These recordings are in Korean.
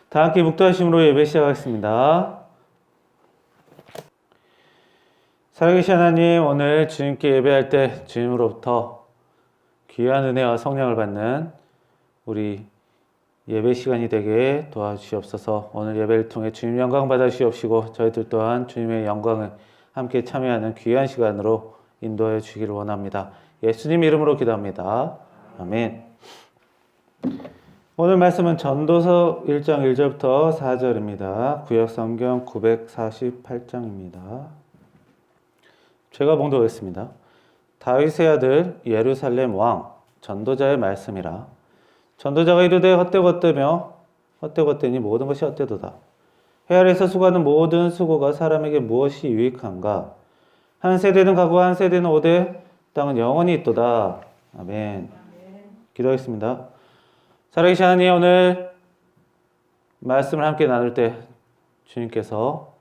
다 함께 묵도하심으로 예배 시작하겠습니다. 살아계신 하나님, 오늘 주님께 예배할 때 주님으로부터 귀한 은혜와 성령을 받는 우리 예배 시간이 되게 도와주시옵소서. 오늘 예배를 통해 주님 영광 받아주시옵시고 저희들 또한 주님의 영광을 함께 참여하는 귀한 시간으로 인도해 주시기를 원합니다. 예수님 이름으로 기도합니다. 아멘. 오늘 말씀은 전도서 1장 1절부터 4절입니다. 구약성경 948장입니다. 제가 봉독하겠습니다. 다윗의 아들 예루살렘 왕 전도자의 말씀이라. 전도자가 이르되 헛되고 헛되니 모든 것이 헛되도다. 해 아래에서 수고하는 모든 수고가 사람에게 무엇이 유익한가? 한 세대는 가고 한 세대는 오되 땅은 영원히 있도다. 아멘. 기도하겠습니다. 살아계신 하나님, 오늘 말씀을 함께 나눌 때 주님께서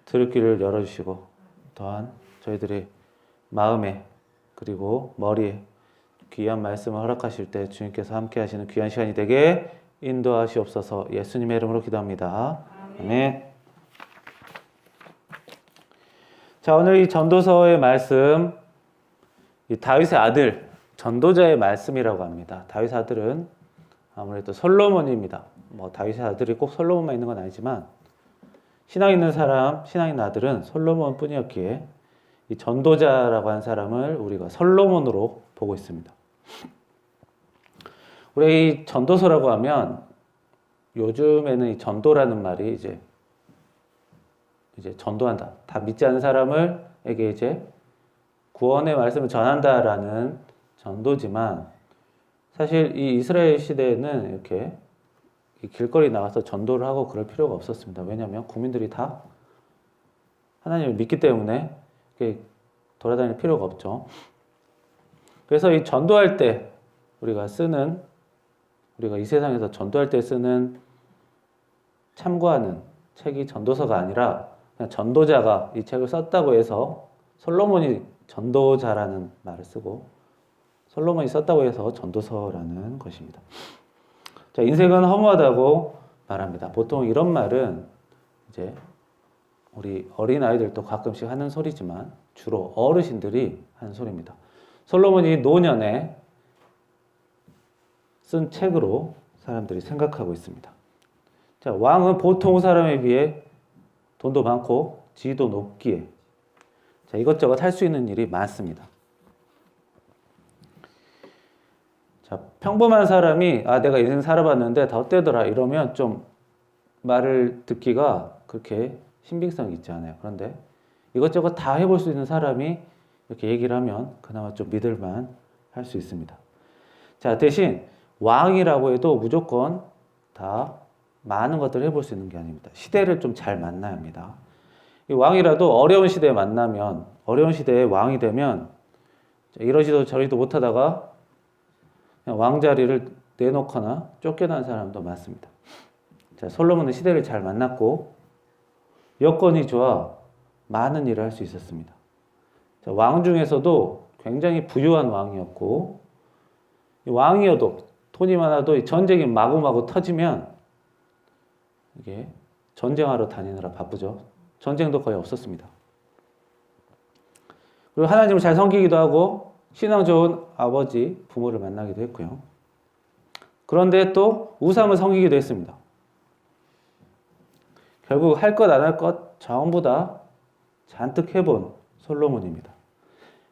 들을 길을 열어주시고 또한 저희들의 마음에 그리고 머리에 귀한 말씀을 허락하실 때 주님께서 함께 하시는 귀한 시간이 되게 인도하시옵소서. 예수님의 이름으로 기도합니다. 아멘. 자, 오늘 이 전도서의 말씀, 이 다윗의 아들 전도자의 말씀이라고 합니다. 다윗의 아들은 아무래도 솔로몬입니다. 다윗의 아들이 꼭 솔로몬만 있는 건 아니지만 신앙 있는 사람, 신앙 있는 아들은 솔로몬 뿐이었기에 이 전도자라고 한 사람을 우리가 솔로몬으로 보고 있습니다. 우리 이 전도서라고 하면 요즘에는 이 전도라는 말이 이제 전도한다. 다 믿지 않는 사람에게 이제 구원의 말씀을 전한다라는 전도지만 사실 이 이스라엘 시대에는 이렇게 길거리 나가서 전도를 하고 그럴 필요가 없었습니다. 왜냐하면 국민들이 다 하나님을 믿기 때문에 돌아다닐 필요가 없죠. 그래서 이 전도할 때 우리가 이 세상에서 전도할 때 쓰는 참고하는 책이 전도서가 아니라 그냥 전도자가 이 책을 썼다고 해서 솔로몬이 전도자라는 말을 쓰고 솔로몬이 썼다고 해서 전도서라는 것입니다. 자, 인생은 허무하다고 말합니다. 보통 이런 말은 이제 우리 어린아이들도 가끔씩 하는 소리지만 주로 어르신들이 하는 소리입니다. 솔로몬이 노년에 쓴 책으로 사람들이 생각하고 있습니다. 자, 왕은 보통 사람에 비해 돈도 많고 지위도 높기에 자, 이것저것 할 수 있는 일이 많습니다. 자, 평범한 사람이 내가 인생 살아봤는데 다 헛되더라 이러면 좀 말을 듣기가 그렇게 신빙성이 있지 않아요. 그런데 이것저것 다 해볼 수 있는 사람이 이렇게 얘기를 하면 그나마 좀 믿을만 할 수 있습니다. 자, 대신 왕이라고 해도 무조건 다 많은 것들을 해볼 수 있는 게 아닙니다. 시대를 좀 잘 만나야 합니다. 이 왕이라도 어려운 시대에 만나면, 어려운 시대에 왕이 되면 이러지도 저러지도 못하다가 그냥 왕자리를 내놓거나 쫓겨난 사람도 많습니다. 자, 솔로몬은 시대를 잘 만났고 여건이 좋아 많은 일을 할 수 있었습니다. 자, 왕 중에서도 굉장히 부유한 왕이었고 왕이어도 돈이 많아도 이 전쟁이 마구마구 터지면 이게 전쟁하러 다니느라 바쁘죠. 전쟁도 거의 없었습니다. 그리고 하나님을 잘 섬기기도 하고 신앙 좋은 아버지, 부모를 만나기도 했고요. 그런데 또 우상을 섬기기도 했습니다. 결국 할 것 안 할 것 전부 다 잔뜩 해본 솔로몬입니다.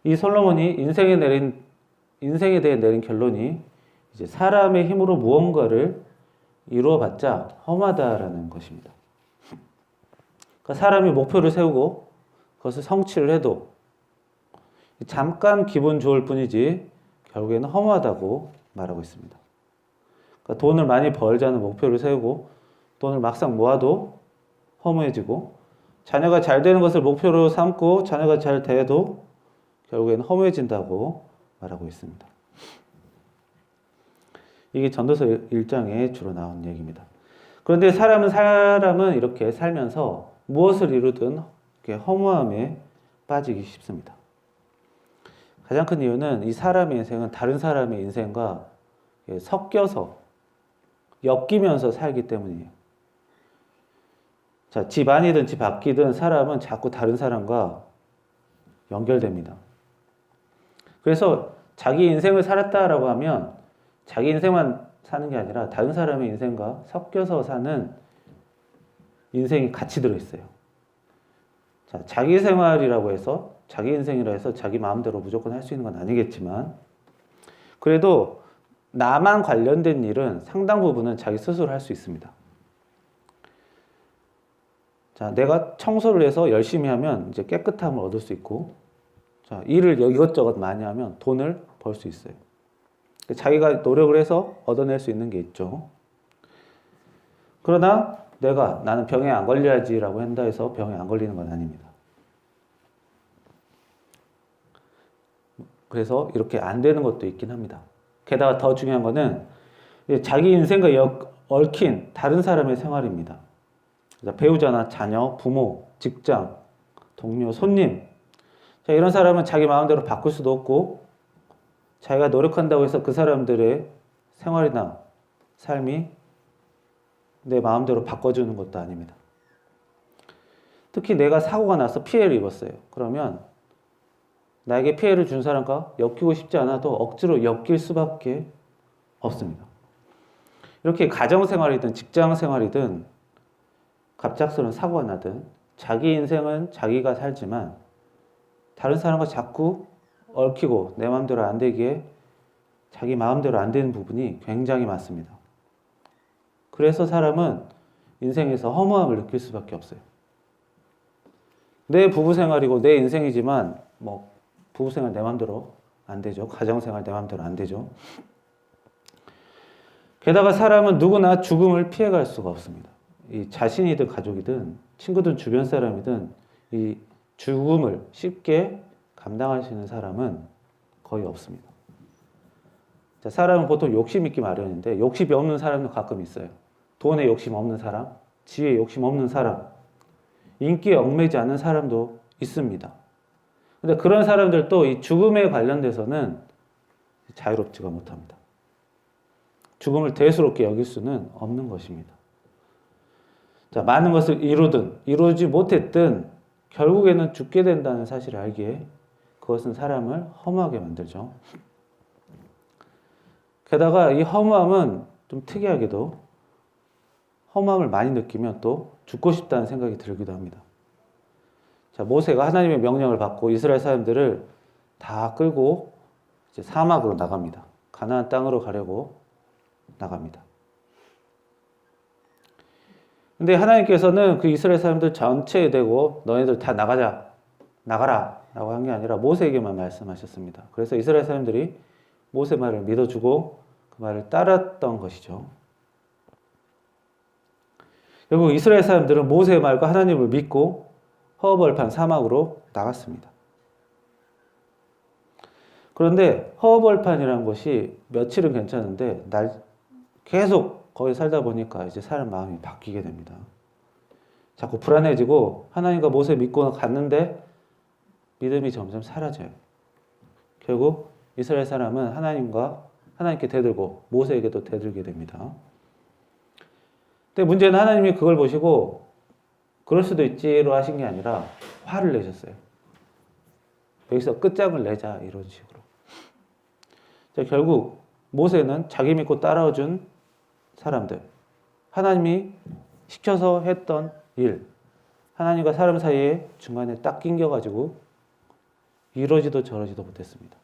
이 솔로몬이 인생에 대해 내린 결론이 이제 사람의 힘으로 무언가를 이루어봤자 험하다라는 것입니다. 그러니까 사람이 목표를 세우고 그것을 성취를 해도 잠깐 기분 좋을 뿐이지 결국에는 허무하다고 말하고 있습니다. 그러니까 돈을 많이 벌자는 목표를 세우고 돈을 막상 모아도 허무해지고 자녀가 잘 되는 것을 목표로 삼고 자녀가 잘 돼도 결국에는 허무해진다고 말하고 있습니다. 이게 전도서 1장에 주로 나온 얘기입니다. 그런데 사람은 이렇게 살면서 무엇을 이루든 허무함에 빠지기 쉽습니다. 가장 큰 이유는 이 사람의 인생은 다른 사람의 인생과 섞여서 엮이면서 살기 때문이에요. 자, 집 안이든 집 밖이든 사람은 자꾸 다른 사람과 연결됩니다. 그래서 자기 인생을 살았다라고 하면 자기 인생만 사는 게 아니라 다른 사람의 인생과 섞여서 사는 인생이 같이 들어있어요. 자, 자기 생활이라고 해서 자기 인생이라 해서 자기 마음대로 무조건 할 수 있는 건 아니겠지만 그래도 나만 관련된 일은 상당 부분은 자기 스스로 할 수 있습니다. 자, 내가 청소를 해서 열심히 하면 이제 깨끗함을 얻을 수 있고, 자, 일을 이것저것 많이 하면 돈을 벌 수 있어요. 자기가 노력을 해서 얻어낼 수 있는 게 있죠. 그러나 나는 병에 안 걸려야지라고 한다 해서 병에 안 걸리는 건 아닙니다. 그래서 이렇게 안 되는 것도 있긴 합니다. 게다가 더 중요한 거는 자기 인생과 얽힌 다른 사람의 생활입니다. 배우자나 자녀, 부모, 직장, 동료, 손님. 자, 이런 사람은 자기 마음대로 바꿀 수도 없고 자기가 노력한다고 해서 그 사람들의 생활이나 삶이 내 마음대로 바꿔주는 것도 아닙니다. 특히 내가 사고가 나서 피해를 입었어요. 그러면 나에게 피해를 준 사람과 엮이고 싶지 않아도 억지로 엮일 수밖에 없습니다. 이렇게 가정생활이든 직장생활이든 갑작스러운 사고가 나든 자기 인생은 자기가 살지만 다른 사람과 자꾸 얽히고 내 마음대로 안 되기에 자기 마음대로 안 되는 부분이 굉장히 많습니다. 그래서 사람은 인생에서 허무함을 느낄 수밖에 없어요. 내 부부생활이고 내 인생이지만 부부생활 내 마음대로 안 되죠. 가정생활 내 마음대로 안 되죠. 게다가 사람은 누구나 죽음을 피해갈 수가 없습니다. 이 자신이든 가족이든 친구든 주변 사람이든 이 죽음을 쉽게 감당할 수 있는 사람은 거의 없습니다. 자, 사람은 보통 욕심 있기 마련인데 욕심이 없는 사람도 가끔 있어요. 돈에 욕심 없는 사람, 지혜에 욕심 없는 사람, 인기에 얽매이지 않는 사람도 있습니다. 근데 그런 사람들도 이 죽음에 관련돼서는 자유롭지가 못합니다. 죽음을 대수롭게 여길 수는 없는 것입니다. 자, 많은 것을 이루든 이루지 못했든 결국에는 죽게 된다는 사실을 알기에 그것은 사람을 허무하게 만들죠. 게다가 이 허무함은 좀 특이하게도 허무함을 많이 느끼면 또 죽고 싶다는 생각이 들기도 합니다. 자, 모세가 하나님의 명령을 받고 이스라엘 사람들을 다 끌고 이제 사막으로 나갑니다. 가나안 땅으로 가려고 나갑니다. 근데 하나님께서는 그 이스라엘 사람들 전체에 대고 너희들 다 나가라 라고 한 게 아니라 모세에게만 말씀하셨습니다. 그래서 이스라엘 사람들이 모세 말을 믿어주고 그 말을 따랐던 것이죠. 결국 이스라엘 사람들은 모세의 말과 하나님을 믿고 허허벌판 사막으로 나갔습니다. 그런데 허허벌판이라는 것이 며칠은 괜찮은데 계속 거기 살다 보니까 이제 사람 마음이 바뀌게 됩니다. 자꾸 불안해지고 하나님과 모세 믿고 갔는데 믿음이 점점 사라져요. 결국 이스라엘 사람은 하나님께 대들고 모세에게도 대들게 됩니다. 근데 문제는 하나님이 그걸 보시고 그럴 수도 있지로 하신 게 아니라 화를 내셨어요. 여기서 끝장을 내자 이런 식으로. 자, 결국 모세는 자기 믿고 따라준 사람들, 하나님이 시켜서 했던 일, 하나님과 사람 사이에 중간에 딱 낑겨가지고 이러지도 저러지도 못했습니다.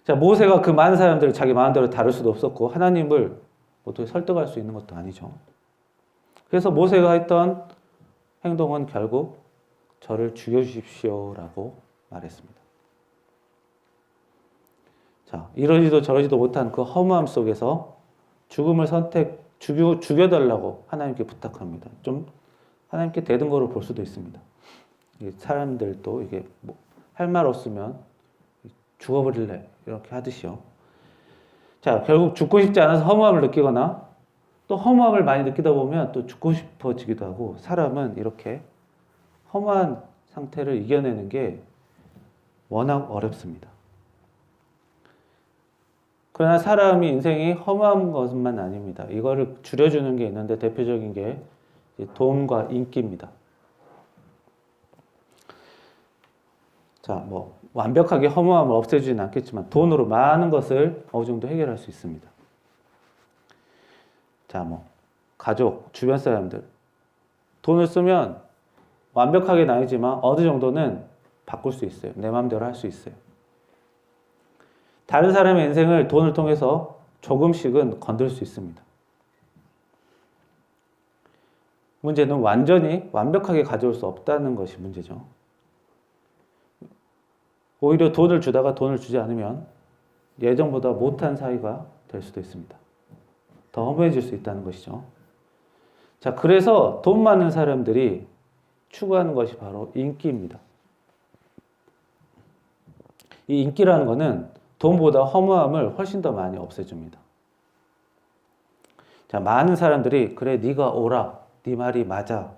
자, 모세가 그 많은 사람들을 자기 마음대로 다룰 수도 없었고 하나님을 어떻게 설득할 수 있는 것도 아니죠. 그래서 모세가 했던 행동은 결국 저를 죽여주십시오라고 말했습니다. 자, 이러지도 저러지도 못한 그 허무함 속에서 죽음을 죽여달라고 하나님께 부탁합니다. 좀 하나님께 대든 거로 볼 수도 있습니다. 사람들도 이게 할 말 없으면 죽어버릴래 이렇게 하듯이요. 자, 결국 죽고 싶지 않아서 허무함을 느끼거나 또 허무함을 많이 느끼다 보면 또 죽고 싶어지기도 하고 사람은 이렇게 허무한 상태를 이겨내는 게 워낙 어렵습니다. 그러나 사람이 인생이 허무한 것만 아닙니다. 이거를 줄여주는 게 있는데 대표적인 게 돈과 인기입니다. 자, 뭐 완벽하게 허무함을 없애주지는 않겠지만 돈으로 많은 것을 어느 정도 해결할 수 있습니다. 자, 뭐 가족, 주변 사람들 돈을 쓰면 완벽하게는 아니지만 어느 정도는 바꿀 수 있어요. 내 마음대로 할 수 있어요. 다른 사람의 인생을 돈을 통해서 조금씩은 건들 수 있습니다. 문제는 완전히 완벽하게 가져올 수 없다는 것이 문제죠. 오히려 돈을 주다가 돈을 주지 않으면 예전보다 못한 사이가 될 수도 있습니다. 더 허무해질 수 있다는 것이죠. 자, 그래서 돈 많은 사람들이 추구하는 것이 바로 인기입니다. 이 인기라는 것은 돈보다 허무함을 훨씬 더 많이 없애줍니다. 자, 많은 사람들이 그래 네가 오라, 네 말이 맞아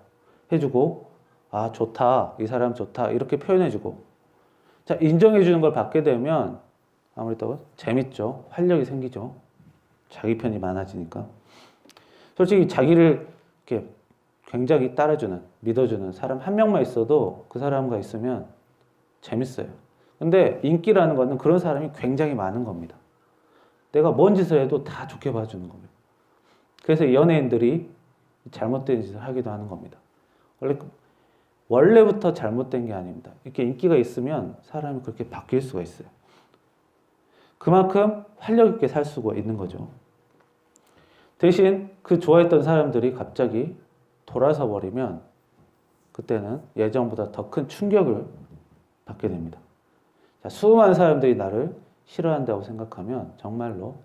해주고 아 좋다, 이 사람 좋다 이렇게 표현해주고 자 인정해주는 걸 받게 되면 아무래도 재밌죠. 활력이 생기죠. 자기 편이 많아지니까. 솔직히 자기를 이렇게 굉장히 따라주는, 믿어주는 사람 한 명만 있어도 그 사람과 있으면 재밌어요. 근데 인기라는 거는 그런 사람이 굉장히 많은 겁니다. 내가 뭔 짓을 해도 다 좋게 봐주는 겁니다. 그래서 연예인들이 잘못된 짓을 하기도 하는 겁니다. 원래부터 잘못된 게 아닙니다. 이렇게 인기가 있으면 사람이 그렇게 바뀔 수가 있어요. 그만큼 활력 있게 살 수가 있는 거죠. 대신 그 좋아했던 사람들이 갑자기 돌아서 버리면 그때는 예전보다 더 큰 충격을 받게 됩니다. 자, 수많은 사람들이 나를 싫어한다고 생각하면 정말로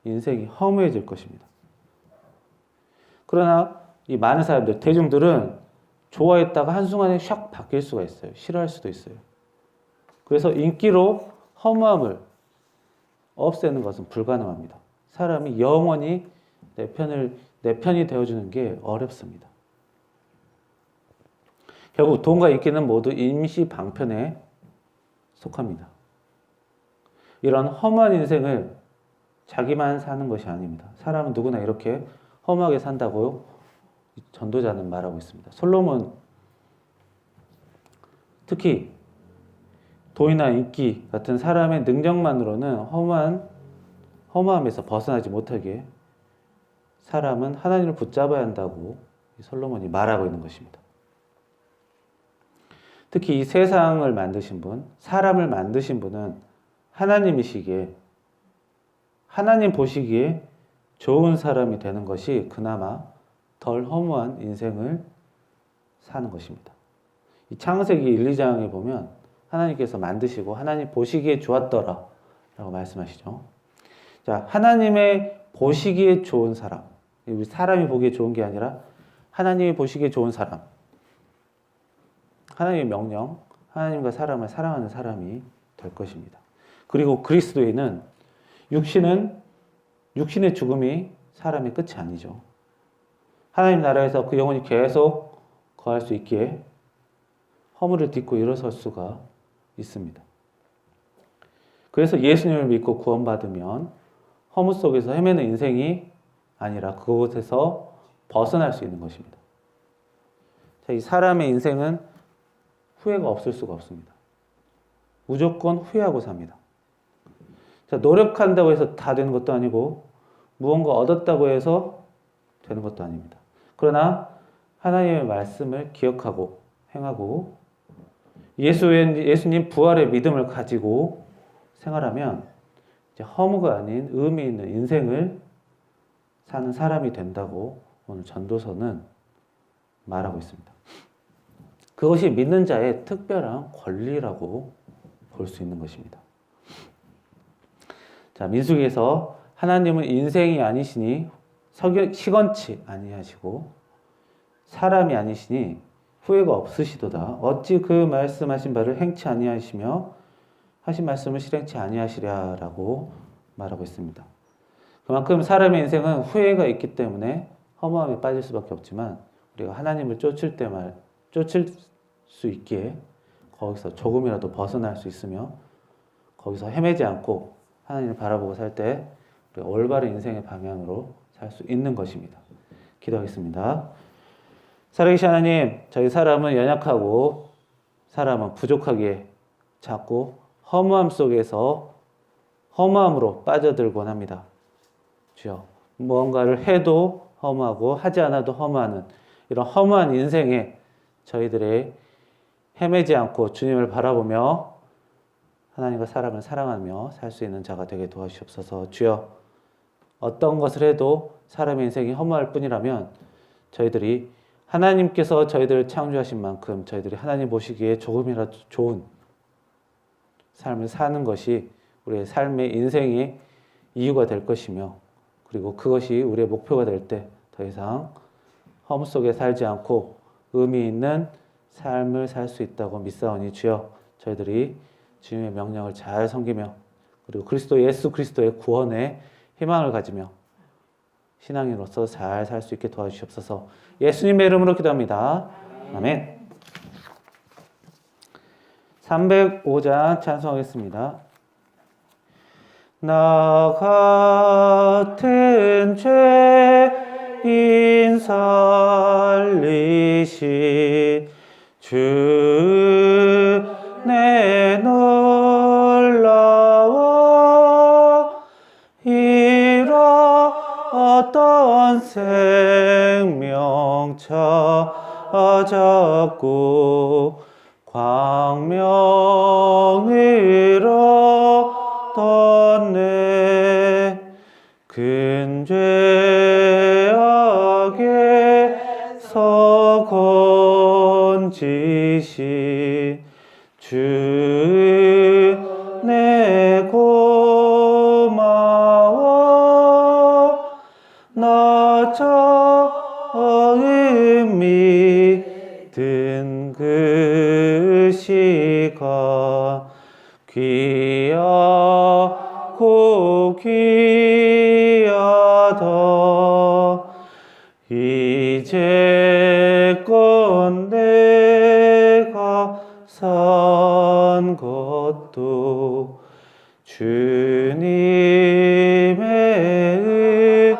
인생이 허무해질 것입니다. 그러나 이 많은 사람들, 대중들은 좋아했다가 한순간에 샥 바뀔 수가 있어요. 싫어할 수도 있어요. 그래서 인기로 허무함을 없애는 것은 불가능합니다. 사람이 영원히 내 편이 되어주는 게 어렵습니다. 결국 돈과 인기는 모두 임시 방편에 속합니다. 이런 허무한 인생을 자기만 사는 것이 아닙니다. 사람은 누구나 이렇게 허무하게 산다고 전도자는 말하고 있습니다. 솔로몬 특히 돈이나 인기 같은 사람의 능력만으로는 허무함에서 벗어나지 못하게 사람은 하나님을 붙잡아야 한다고 솔로몬이 말하고 있는 것입니다. 특히 이 세상을 만드신 분, 사람을 만드신 분은 하나님이시기에 하나님 보시기에 좋은 사람이 되는 것이 그나마 덜 허무한 인생을 사는 것입니다. 이 창세기 1, 2장에 보면 하나님께서 만드시고 하나님 보시기에 좋았더라 라고 말씀하시죠. 자, 하나님의 보시기에 좋은 사람, 사람이 보기에 좋은 게 아니라 하나님이 보시기에 좋은 사람, 하나님의 명령, 하나님과 사람을 사랑하는 사람이 될 것입니다. 그리고 그리스도인은 육신의 죽음이 사람의 끝이 아니죠. 하나님 나라에서 그 영혼이 계속 거할 수 있기에 허물을 딛고 일어설 수가 있습니다. 그래서 예수님을 믿고 구원받으면 허무 속에서 헤매는 인생이 아니라 그곳에서 벗어날 수 있는 것입니다. 자, 이 사람의 인생은 후회가 없을 수가 없습니다. 무조건 후회하고 삽니다. 자, 노력한다고 해서 다 되는 것도 아니고 무언가 얻었다고 해서 되는 것도 아닙니다. 그러나 하나님의 말씀을 기억하고 행하고 예수님 부활의 믿음을 가지고 생활하면 이제 허무가 아닌 의미 있는 인생을 사는 사람이 된다고 오늘 전도서는 말하고 있습니다. 그것이 믿는 자의 특별한 권리라고 볼 수 있는 것입니다. 자, 민수기에서 하나님은 인생이 아니시니 시건치 아니하시고 사람이 아니시니 후회가 없으시도다. 어찌 그 말씀하신 바를 행치 아니하시며 하신 말씀을 실행치 아니하시랴라고 말하고 있습니다. 그만큼 사람의 인생은 후회가 있기 때문에 허무함에 빠질 수밖에 없지만 우리가 하나님을 쫓을 수 있기에 거기서 조금이라도 벗어날 수 있으며 거기서 헤매지 않고 하나님을 바라보고 살 때 우리가 올바른 인생의 방향으로 살 수 있는 것입니다. 기도하겠습니다. 살아계신 하나님, 저희 사람은 연약하고 사람은 부족하기에 자꾸 허무함 속에서 허무함으로 빠져들곤 합니다. 주여, 무언가를 해도 허무하고 하지 않아도 허무하는 이런 허무한 인생에 저희들의 헤매지 않고 주님을 바라보며 하나님과 사람을 사랑하며 살 수 있는 자가 되게 도와주시옵소서. 주여, 어떤 것을 해도 사람의 인생이 허무할 뿐이라면 저희들이 하나님께서 저희들을 창조하신 만큼 저희들이 하나님 보시기에 조금이라도 좋은 삶을 사는 것이 우리의 삶의 인생의 이유가 될 것이며, 그리고 그것이 우리의 목표가 될 때 더 이상 허무 속에 살지 않고 의미 있는 삶을 살 수 있다고 믿사오니 주여, 저희들이 주님의 명령을 잘 섬기며 그리고 예수 그리스도의 구원에 희망을 가지며 신앙인으로서 잘 살 수 있게 도와주시옵소서. 예수님의 이름으로 기도합니다. 아멘. 305장 찬송하겠습니다. 나 같은 죄인 살리신 주 내 놀라워 이런 어떤 생명 찾았고 광명을 얻었네. 큰 죄악에서 건지신 주 내 고마워. 나 처음 믿은 그 시간 귀하고 귀하다. 이제껏 내가 산 것도 주님의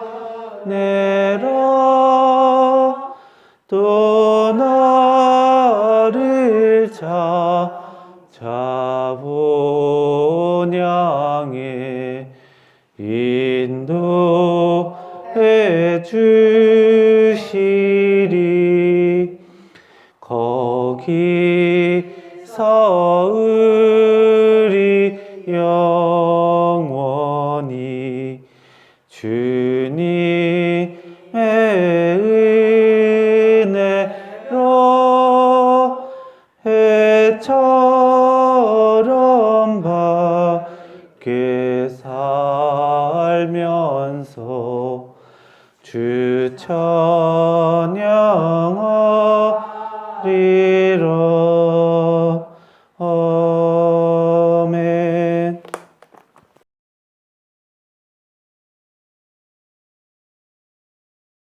은혜라. 또 나를 찾아본 양에 인도해 주시리. 거기서 우리 영원히 주님의 은혜로 해처럼 밖에 살면서 주 찬양하